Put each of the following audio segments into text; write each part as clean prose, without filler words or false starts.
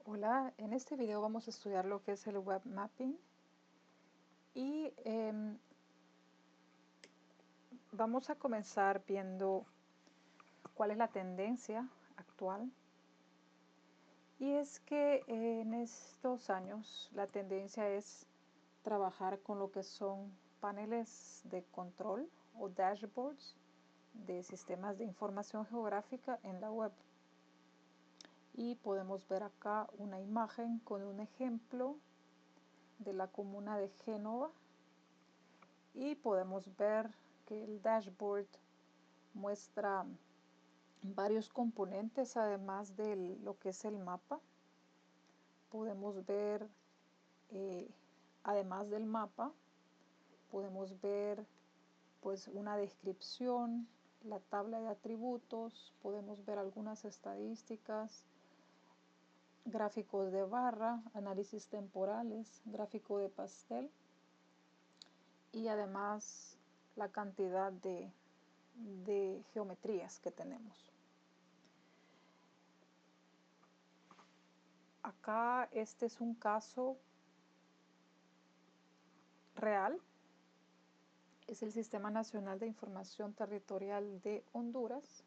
Hola, en este video vamos a estudiar lo que es el web mapping y vamos a comenzar viendo cuál es la tendencia actual. Y es que en estos años la tendencia es trabajar con lo que son paneles de control o dashboards de sistemas de información geográfica en la web. Y podemos ver acá una imagen con un ejemplo de la comuna de Génova y podemos ver que el dashboard muestra varios componentes además de lo que es el mapa. Podemos ver, además del mapa, podemos ver pues una descripción, la tabla de atributos, podemos ver algunas estadísticas, gráficos de barra, análisis temporales, gráfico de pastel y además la cantidad de geometrías que tenemos. Acá este es un caso real. Es el Sistema Nacional de Información Territorial de Honduras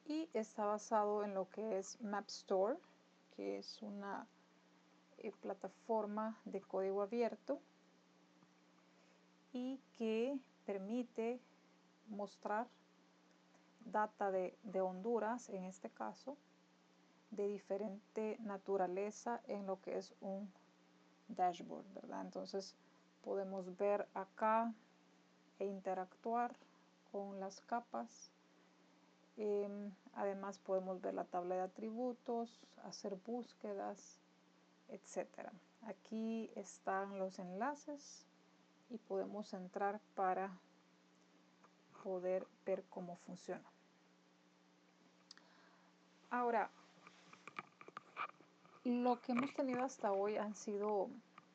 y está basado en lo que es MapStore, que es una plataforma de código abierto y que permite mostrar data de Honduras, en este caso, de diferente naturaleza en lo que es un dashboard, ¿verdad? Entonces podemos ver acá e interactuar con las capas. Además podemos ver la tabla de atributos, hacer búsquedas, etc. Aquí están los enlaces y podemos entrar para poder ver cómo funciona. Ahora, lo que hemos tenido hasta hoy han sido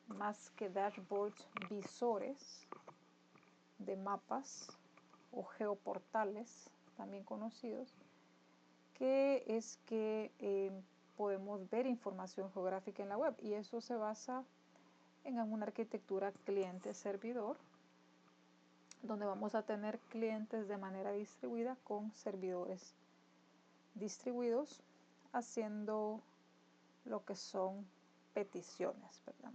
más que dashboards, visores de mapas o geoportales, también conocidos, que es que podemos ver información geográfica en la web, y eso se basa en una arquitectura cliente-servidor, donde vamos a tener clientes de manera distribuida con servidores distribuidos haciendo lo que son peticiones, ¿verdad?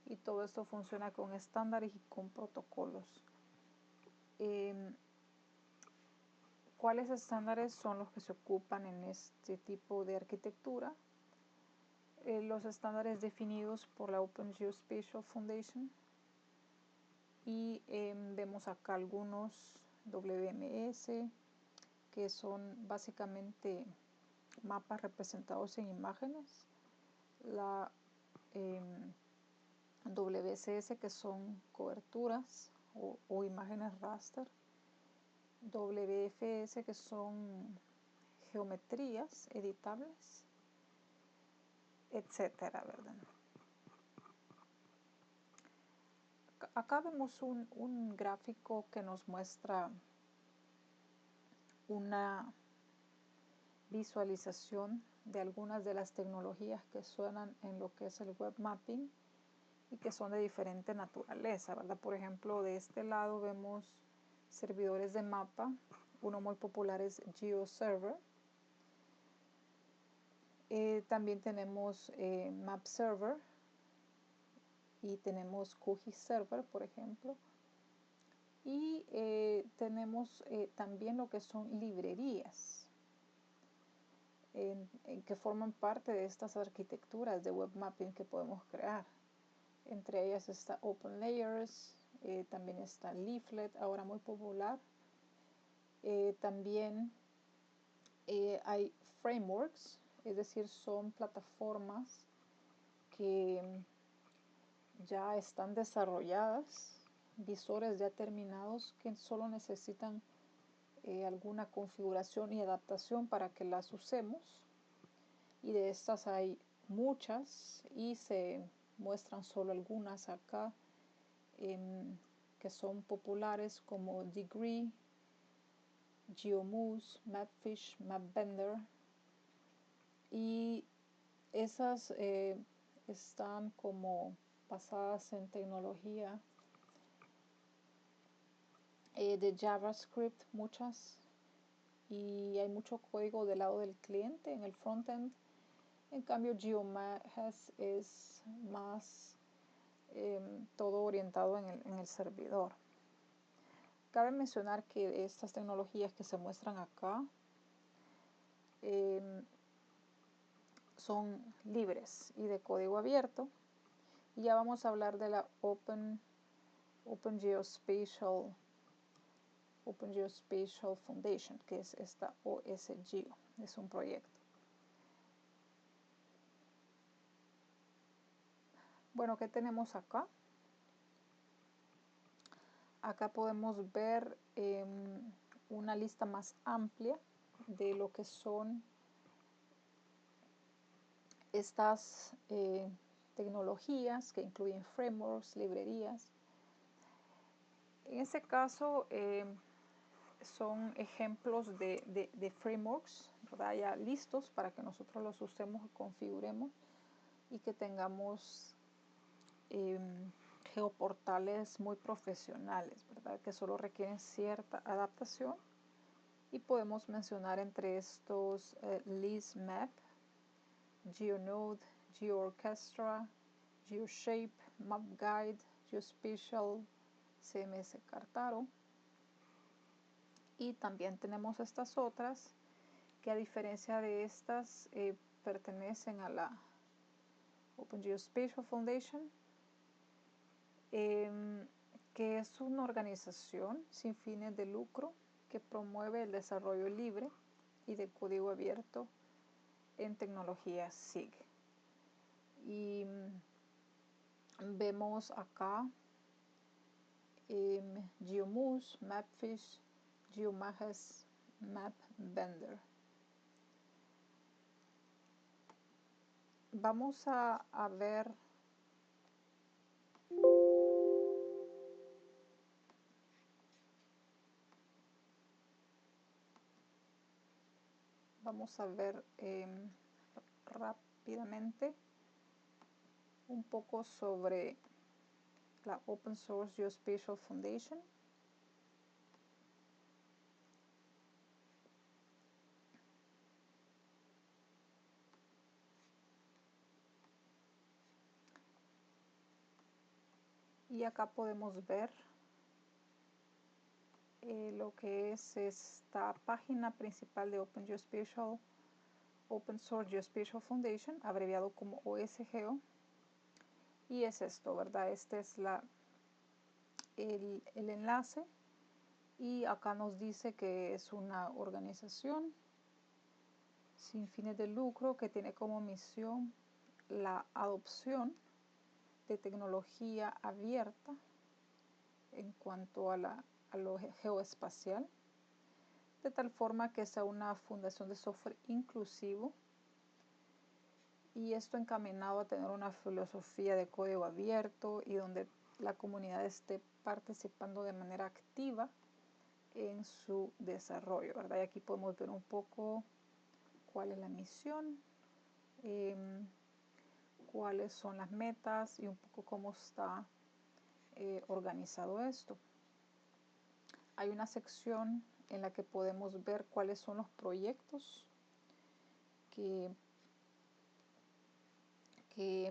Y todo esto funciona con estándares y con protocolos. ¿Cuáles estándares son los que se ocupan en este tipo de arquitectura? Los estándares definidos por la Open Geospatial Foundation, y vemos acá algunos WMS, que son básicamente mapas representados en imágenes, la WCS, que son coberturas o imágenes raster, WFS, que son geometrías editables, etcétera, ¿verdad? Acá vemos un gráfico que nos muestra una visualización de algunas de las tecnologías que suenan en lo que es el web mapping y que son de diferente naturaleza, ¿verdad? Por ejemplo, de este lado vemos servidores de mapa. Uno muy popular es GeoServer. También tenemos MapServer y tenemos QGIS-Server, por ejemplo. Y tenemos también lo que son librerías que forman parte de estas arquitecturas de web mapping que podemos crear. Entre ellas está OpenLayers, también está Leaflet, ahora muy popular. También hay frameworks, es decir, son plataformas que ya están desarrolladas, visores ya terminados que solo necesitan alguna configuración y adaptación para que las usemos, y de estas hay muchas y se muestran solo algunas acá que son populares, como Degree, GeoMoose, Mapfish, MapBender, y Esas están como basadas en tecnología de JavaScript, muchas, y hay mucho código del lado del cliente en el frontend. En cambio, GeoMagick es más todo orientado en el servidor. Cabe mencionar que estas tecnologías que se muestran acá son libres y de código abierto. Y ya vamos a hablar de la Open Geospatial Foundation, que es esta OSGeo, es un proyecto. Bueno, ¿qué tenemos acá? Acá podemos ver una lista más amplia de lo que son estas tecnologías que incluyen frameworks, librerías. En este caso son ejemplos de frameworks, ¿verdad? Ya listos para que nosotros los usemos y configuremos y que tengamos geoportales muy profesionales, ¿verdad? Que solo requieren cierta adaptación, y podemos mencionar entre estos ListMap, GeoNode, GeoOrchestra, GeoShape, MapGuide, GeoSpatial, CMS Kartaro. Y también tenemos estas otras que, a diferencia de estas, pertenecen a la Open Geospatial Foundation, que es una organización sin fines de lucro que promueve el desarrollo libre y de código abierto en tecnología SIG. Y vemos acá GeoMoose, Mapfish, GeoMagick, MapBender. Vamos a ver rápidamente un poco sobre la Open Source Geospatial Foundation. Y acá podemos ver lo que es esta página principal de Open Source Geospatial Foundation, abreviado como OSGeo. Y es esto, ¿verdad? Este es el enlace, y acá nos dice que es una organización sin fines de lucro que tiene como misión la adopción de tecnología abierta en cuanto a lo geoespacial, de tal forma que sea una fundación de software inclusivo, y esto encaminado a tener una filosofía de código abierto y donde la comunidad esté participando de manera activa en su desarrollo, ¿verdad? Y aquí podemos ver un poco cuál es la misión, cuáles son las metas y un poco cómo está organizado esto. Hay una sección en la que podemos ver cuáles son los proyectos que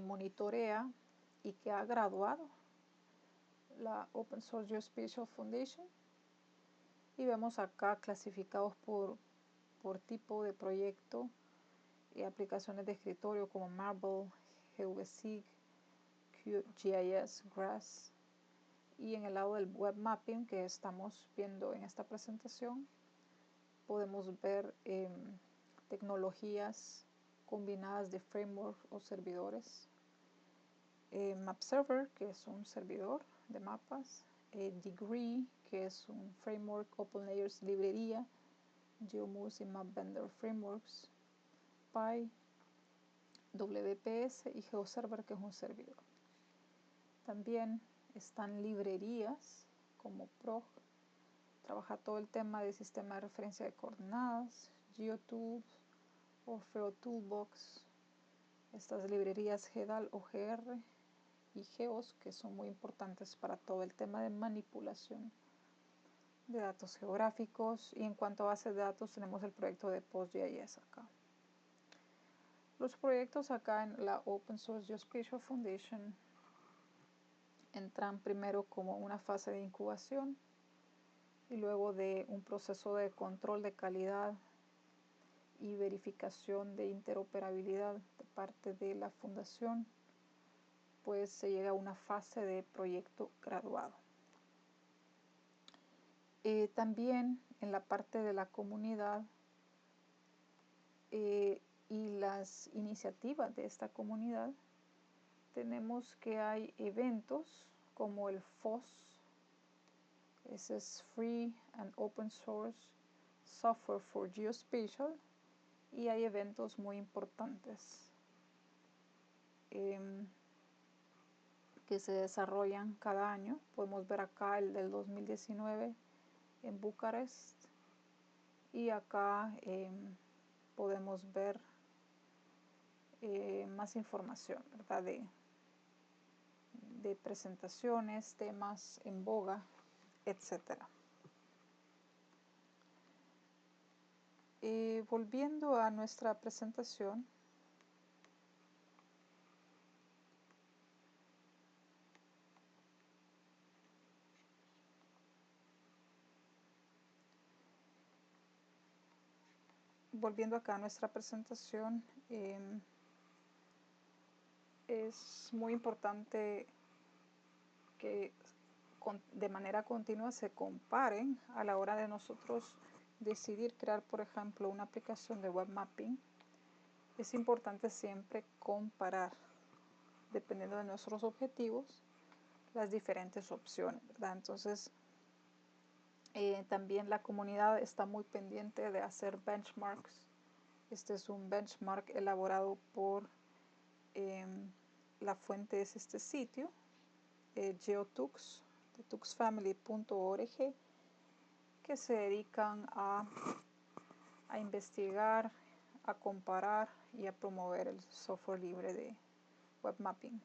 monitorea y que ha graduado la Open Source Geospatial Foundation, y vemos acá clasificados por tipo de proyecto y aplicaciones de escritorio como Marble, GeoSig, QGIS, GRASS. Y en el lado del web mapping que estamos viendo en esta presentación, podemos ver tecnologías combinadas de framework o servidores. MapServer, que es un servidor de mapas. Degree, que es un framework, OpenLayers librería, GeoMoose y MapBender frameworks. Pi, WPS y GeoServer, que es un servidor. También están librerías como PROG, trabaja todo el tema del sistema de referencia de coordenadas, GeoTools, Orfeo Toolbox, estas librerías GEDAL o GR y GEOS, que son muy importantes para todo el tema de manipulación de datos geográficos. Y en cuanto a bases de datos, tenemos el proyecto de PostGIS acá. Los proyectos acá en la Open Source Geospatial Foundation entran primero como una fase de incubación y luego de un proceso de control de calidad y verificación de interoperabilidad de parte de la fundación, pues se llega a una fase de proyecto graduado. También en la parte de la comunidad y las iniciativas de esta comunidad, tenemos que hay eventos como el FOSS, ese es Free and Open Source Software for Geospatial, y hay eventos muy importantes que se desarrollan cada año. Podemos ver acá el del 2019 en Bucarest, y acá podemos ver más información, ¿verdad? De presentaciones, temas en boga, etc. Volviendo a nuestra presentación, es muy importante que de manera continua se comparen a la hora de nosotros decidir crear, por ejemplo, una aplicación de web mapping. Es importante siempre comparar, dependiendo de nuestros objetivos, las diferentes opciones, ¿verdad? Entonces, también la comunidad está muy pendiente de hacer benchmarks. Este es un benchmark elaborado por la fuente es este sitio, GeoTux, de tuxfamily.org, que se dedican a investigar, a comparar y a promover el software libre de web mapping.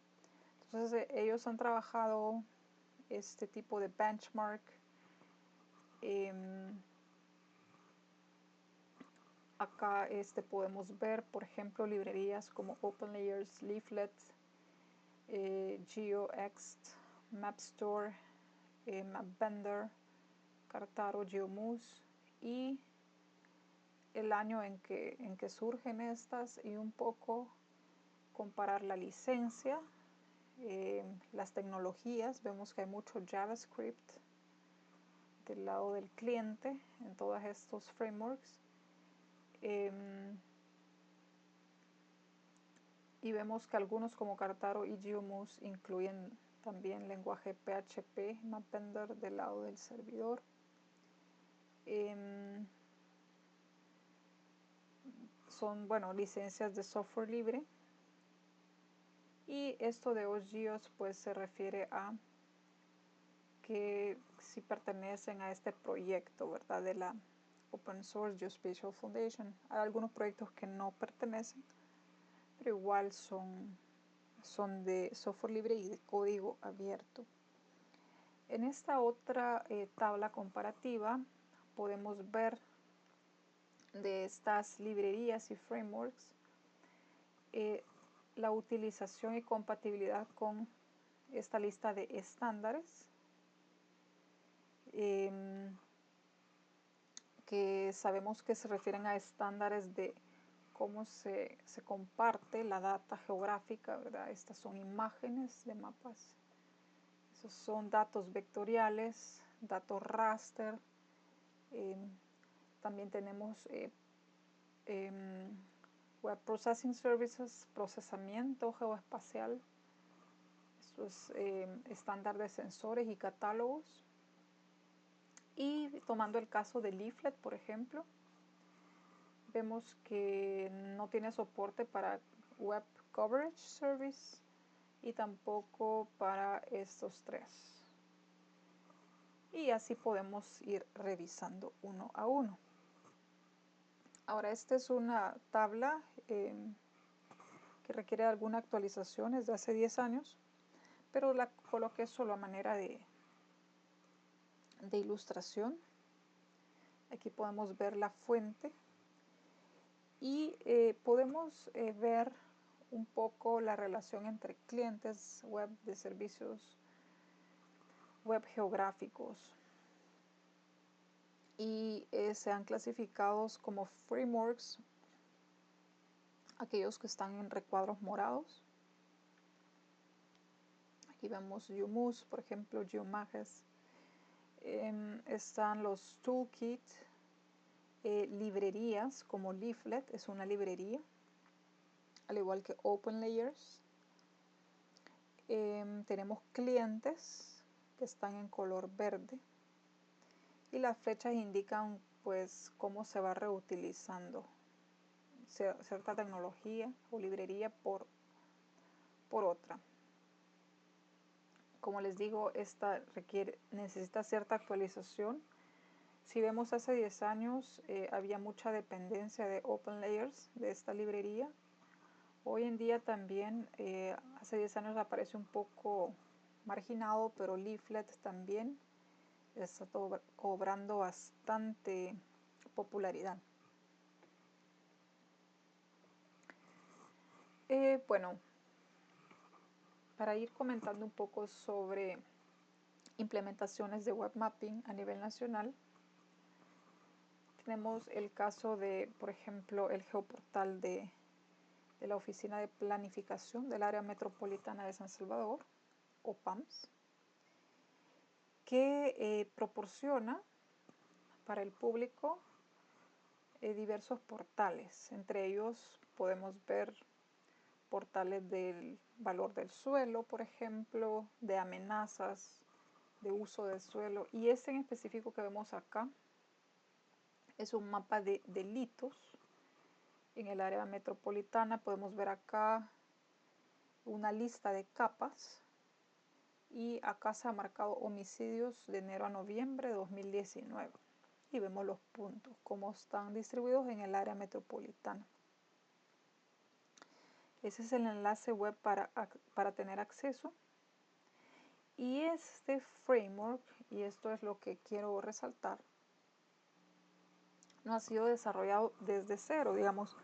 Entonces ellos han trabajado este tipo de benchmark. Acá podemos ver, por ejemplo, librerías como OpenLayers, Leaflet, GeoExt, MapStore, MapBender, Kartaro, GeoMoose, y el año en que surgen estas, y un poco comparar la licencia, las tecnologías. Vemos que hay mucho JavaScript del lado del cliente en todos estos frameworks. Y vemos que algunos como Kartaro y GeoMoose incluyen también lenguaje PHP, MapBender del lado del servidor. Son, licencias de software libre. Y esto de OSGeos pues se refiere a que si pertenecen a este proyecto, ¿verdad? De la Open Source Geospatial Foundation. Hay algunos proyectos que no pertenecen, pero igual son de software libre y de código abierto. En esta otra tabla comparativa podemos ver de estas librerías y frameworks la utilización y compatibilidad con esta lista de estándares, que sabemos que se refieren a estándares de cómo se comparte la data geográfica, ¿verdad? Estas son imágenes de mapas. Esos son datos vectoriales, datos raster. También tenemos Web Processing Services, procesamiento geoespacial. Esto es estándar de sensores y catálogos. Y tomando el caso de Leaflet, por ejemplo, vemos que no tiene soporte para Web Coverage Service y tampoco para estos tres. Y así podemos ir revisando uno a uno. Ahora, esta es una tabla que requiere alguna actualización, es de hace 10 años, pero la coloqué solo a manera de ilustración. Aquí podemos ver la fuente y podemos ver un poco la relación entre clientes web de servicios web geográficos, y sean clasificados como frameworks aquellos que están en recuadros morados. Aquí vemos GeoMuse, por ejemplo, GeoMages. Están los toolkits, librerías como Leaflet, es una librería, al igual que OpenLayers. Tenemos clientes que están en color verde y las flechas indican pues cómo se va reutilizando cierta tecnología o librería por otra. Como les digo, esta necesita cierta actualización. Si vemos hace 10 años había mucha dependencia de OpenLayers, de esta librería. Hoy en día también, hace 10 años aparece un poco marginado, pero Leaflet también está cobrando bastante popularidad. Bueno, para ir comentando un poco sobre implementaciones de web mapping a nivel nacional, tenemos el caso de, por ejemplo, el geoportal de la Oficina de Planificación del Área Metropolitana de San Salvador, OPAMS, que proporciona para el público diversos portales. Entre ellos podemos ver portales del valor del suelo, por ejemplo, de amenazas de uso del suelo, y este en específico que vemos acá es un mapa de delitos en el área metropolitana. Podemos ver acá una lista de capas y acá se ha marcado homicidios de enero a noviembre de 2019 y vemos los puntos, cómo están distribuidos en el área metropolitana. Ese es el enlace web para tener acceso. Y este framework, y esto es lo que quiero resaltar, no ha sido desarrollado desde cero, digamos.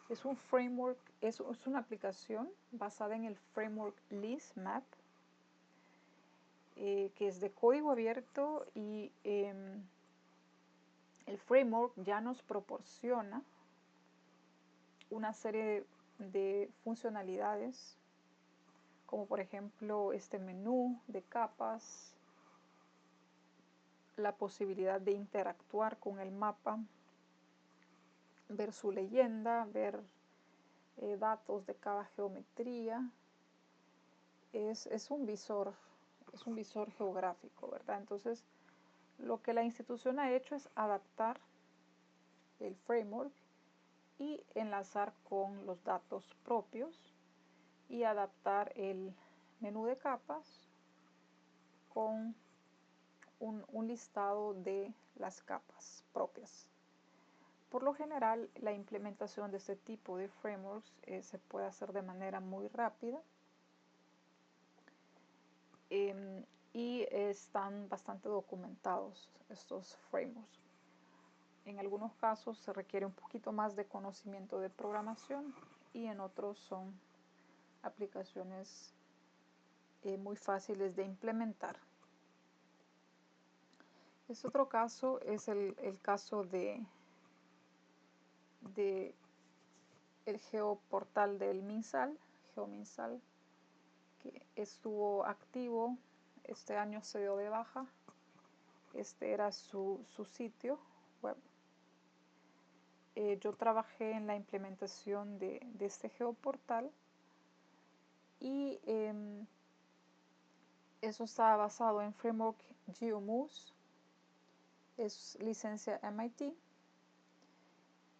Es un framework, es una aplicación basada en el framework LISMAP, que es de código abierto, y el framework ya nos proporciona una serie de funcionalidades, como por ejemplo este menú de capas, la posibilidad de interactuar con el mapa, ver su leyenda, ver datos de cada geometría. Es un visor geográfico, ¿verdad? Entonces, lo que la institución ha hecho es adaptar el framework y enlazar con los datos propios y adaptar el menú de capas con un listado de las capas propias. Por lo general, la implementación de este tipo de frameworks se puede hacer de manera muy rápida, y están bastante documentados estos frameworks. En algunos casos se requiere un poquito más de conocimiento de programación y en otros son aplicaciones muy fáciles de implementar. Este otro caso es el caso de el geoportal del MinSal, GeoMinSal, que estuvo activo, este año se dio de baja. Este era su sitio web. Yo trabajé en la implementación de este geoportal y eso estaba basado en framework GeoMuse, es licencia MIT,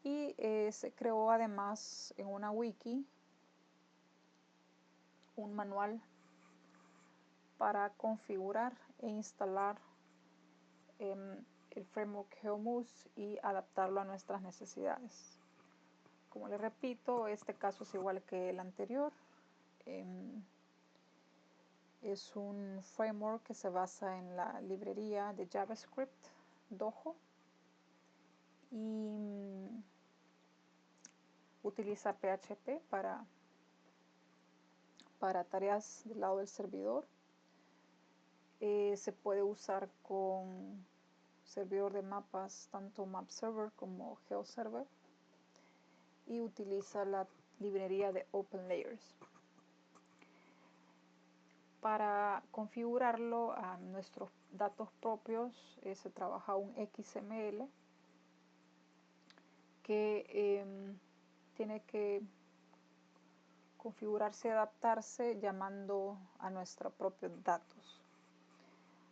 y se creó además en una wiki un manual para configurar e instalar el framework GeoMuse y adaptarlo a nuestras necesidades. Como les repito, este caso es igual que el anterior. Es un framework que se basa en la librería de JavaScript Dojo y utiliza PHP para tareas del lado del servidor. Se puede usar con servidor de mapas, tanto MapServer como GeoServer, y utiliza la librería de OpenLayers. Para configurarlo a nuestros datos propios se trabaja un XML que tiene que configurarse y adaptarse llamando a nuestros propios datos.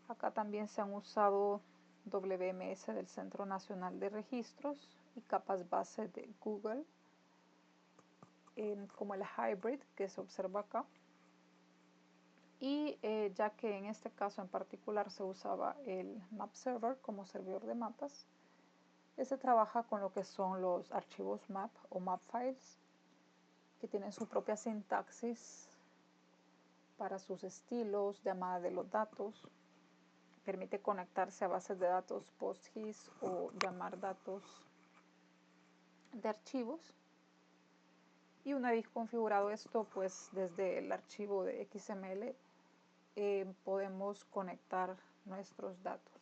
Acá también se han usado WMS del Centro Nacional de Registros y capas base de Google, como el Hybrid que se observa acá. Y ya que en este caso en particular se usaba el MapServer como servidor de mapas, se trabaja con lo que son los archivos map o mapfiles, que tienen su propia sintaxis para sus estilos, llamada de los datos, permite conectarse a bases de datos PostGIS o llamar datos de archivos. Y una vez configurado esto, pues desde el archivo de XML podemos conectar nuestros datos.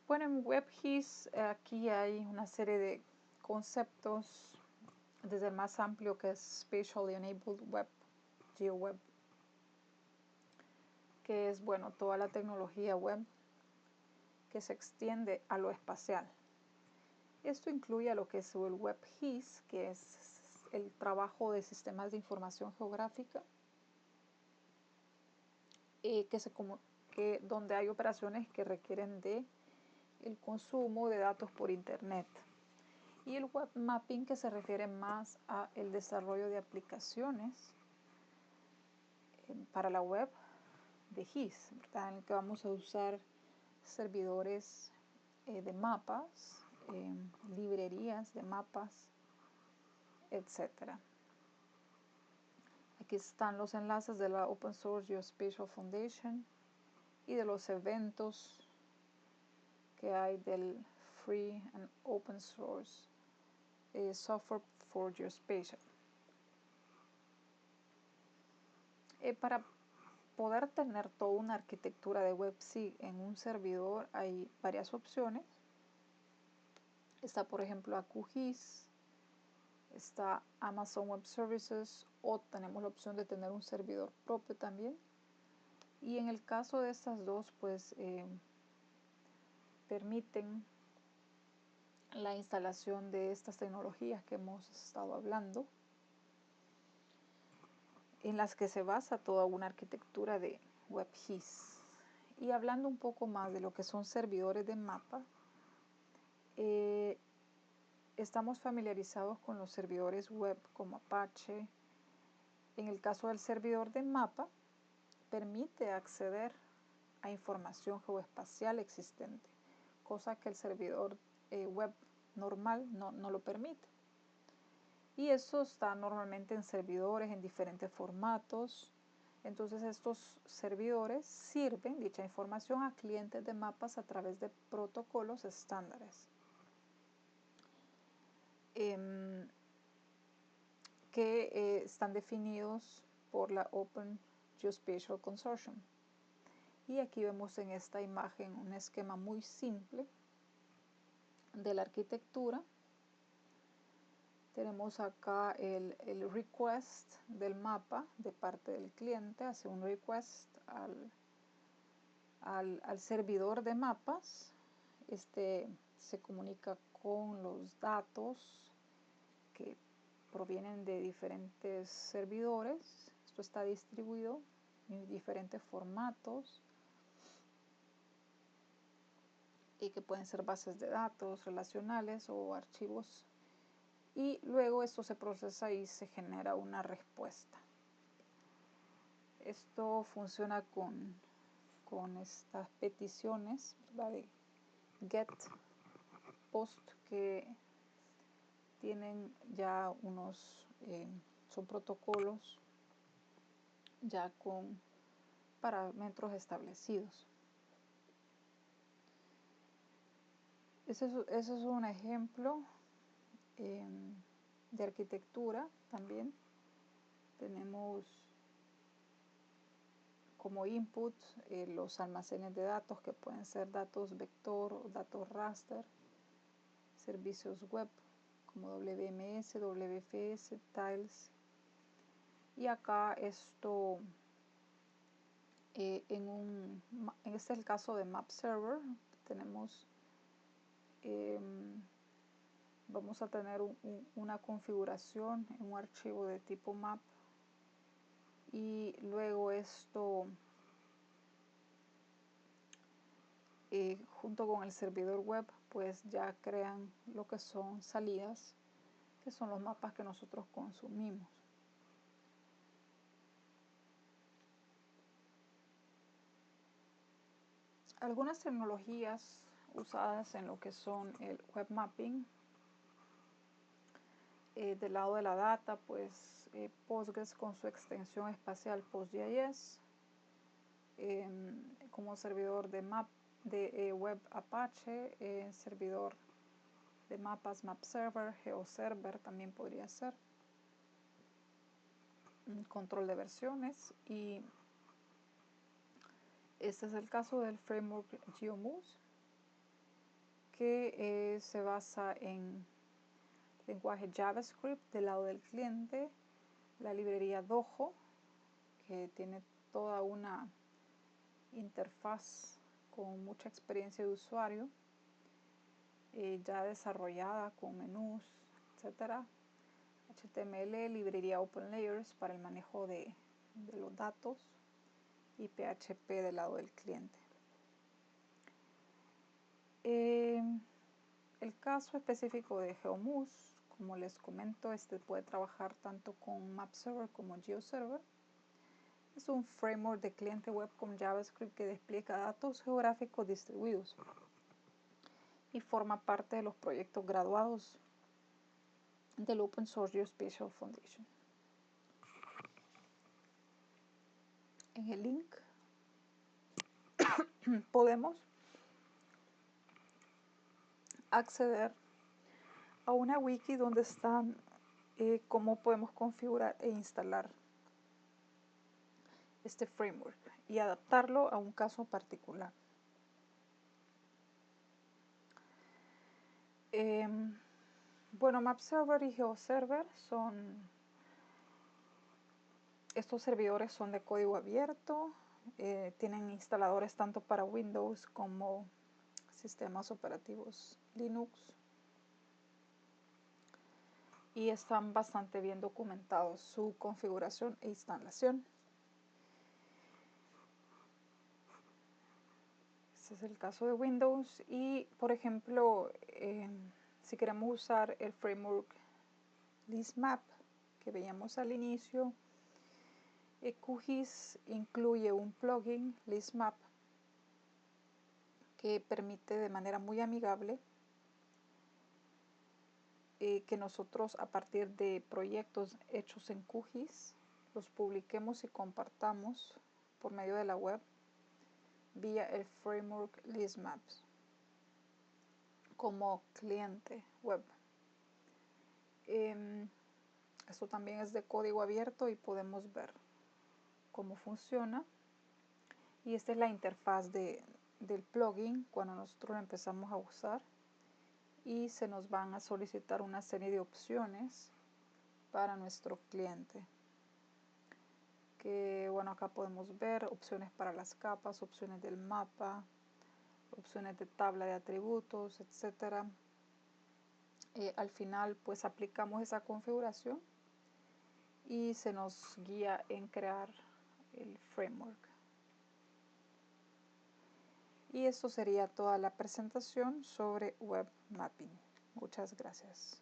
Bueno, en WebGIS aquí hay una serie de conceptos, desde el más amplio que es Spatially Enabled Web, GeoWeb, que es toda la tecnología web que se extiende a lo espacial. Esto incluye a lo que es el WebGIS, que es el trabajo de sistemas de información geográfica, donde hay operaciones que requieren de el consumo de datos por internet, y el web mapping, que se refiere más a el desarrollo de aplicaciones para la web de GIS, ¿verdad? En el que vamos a usar servidores de mapas, librerías de mapas, etc. Aquí están los enlaces de la Open Source Geospatial Foundation y de los eventos que hay del Free and Open Source Software for Geospatial. Para poder tener toda una arquitectura de WebSig en un servidor hay varias opciones. Está, por ejemplo, QGIS, está Amazon Web Services, o tenemos la opción de tener un servidor propio también. Y en el caso de estas dos, pues permiten la instalación de estas tecnologías que hemos estado hablando, en las que se basa toda una arquitectura de WebGIS. Y hablando un poco más de lo que son servidores de mapa, estamos familiarizados con los servidores web como Apache. En el caso del servidor de mapa, permite acceder a información geoespacial existente, cosa que el servidor web normal no lo permite. Y eso está normalmente en servidores en diferentes formatos. Entonces estos servidores sirven dicha información a clientes de mapas a través de protocolos estándares que están definidos por la Open Geospatial Consortium. Y aquí vemos en esta imagen un esquema muy simple de la arquitectura. Tenemos acá el request del mapa de parte del cliente, hace un request al servidor de mapas. Este se comunica con los datos que provienen de diferentes servidores. Esto está distribuido en diferentes formatos y que pueden ser bases de datos relacionales o archivos, y luego esto se procesa y se genera una respuesta. Esto funciona con estas peticiones, ¿verdad?, de get, post, que tienen ya son protocolos ya con parámetros establecidos. Ese es un ejemplo de arquitectura también. Tenemos como input los almacenes de datos, que pueden ser datos vector o datos raster, servicios web como WMS, WFS, Tiles. Y acá esto, este es el caso de Map Server. Tenemos, vamos a tener una configuración en un archivo de tipo map, y luego esto junto con el servidor web pues ya crean lo que son salidas, que son los mapas que nosotros consumimos. Algunas tecnologías usadas en lo que son el web mapping, del lado de la data, pues Postgres con su extensión espacial PostGIS, como servidor de web Apache, servidor de mapas MapServer, GeoServer también podría ser, control de versiones. Y este es el caso del framework GeoMoose, que se basa en lenguaje JavaScript del lado del cliente, la librería Dojo, que tiene toda una interfaz con mucha experiencia de usuario, ya desarrollada con menús, etc. HTML, librería OpenLayers para el manejo de los datos, y PHP del lado del cliente. El caso específico de GeoMoose, como les comento, este puede trabajar tanto con MapServer como GeoServer. Es un framework de cliente web con JavaScript que despliega datos geográficos distribuidos y forma parte de los proyectos graduados del Open Source Geospatial Foundation. En el link podemos acceder a una wiki donde están cómo podemos configurar e instalar este framework y adaptarlo a un caso particular. Bueno, MapServer y GeoServer estos servidores son de código abierto, tienen instaladores tanto para Windows como sistemas operativos Linux, y están bastante bien documentados su configuración e instalación. Este es el caso de Windows. Y por ejemplo, si queremos usar el framework ListMap que veíamos al inicio, QGIS incluye un plugin ListMap que permite de manera muy amigable que nosotros, a partir de proyectos hechos en QGIS, los publiquemos y compartamos por medio de la web vía el framework ListMaps como cliente web. Esto también es de código abierto y podemos ver cómo funciona. Y esta es la interfaz del plugin cuando nosotros lo empezamos a usar, y se nos van a solicitar una serie de opciones para nuestro cliente, que bueno, acá podemos ver opciones para las capas, opciones del mapa, opciones de tabla de atributos, etc. Al final pues aplicamos esa configuración y se nos guía en crear el framework. Y esto sería toda la presentación sobre web mapping. Muchas gracias.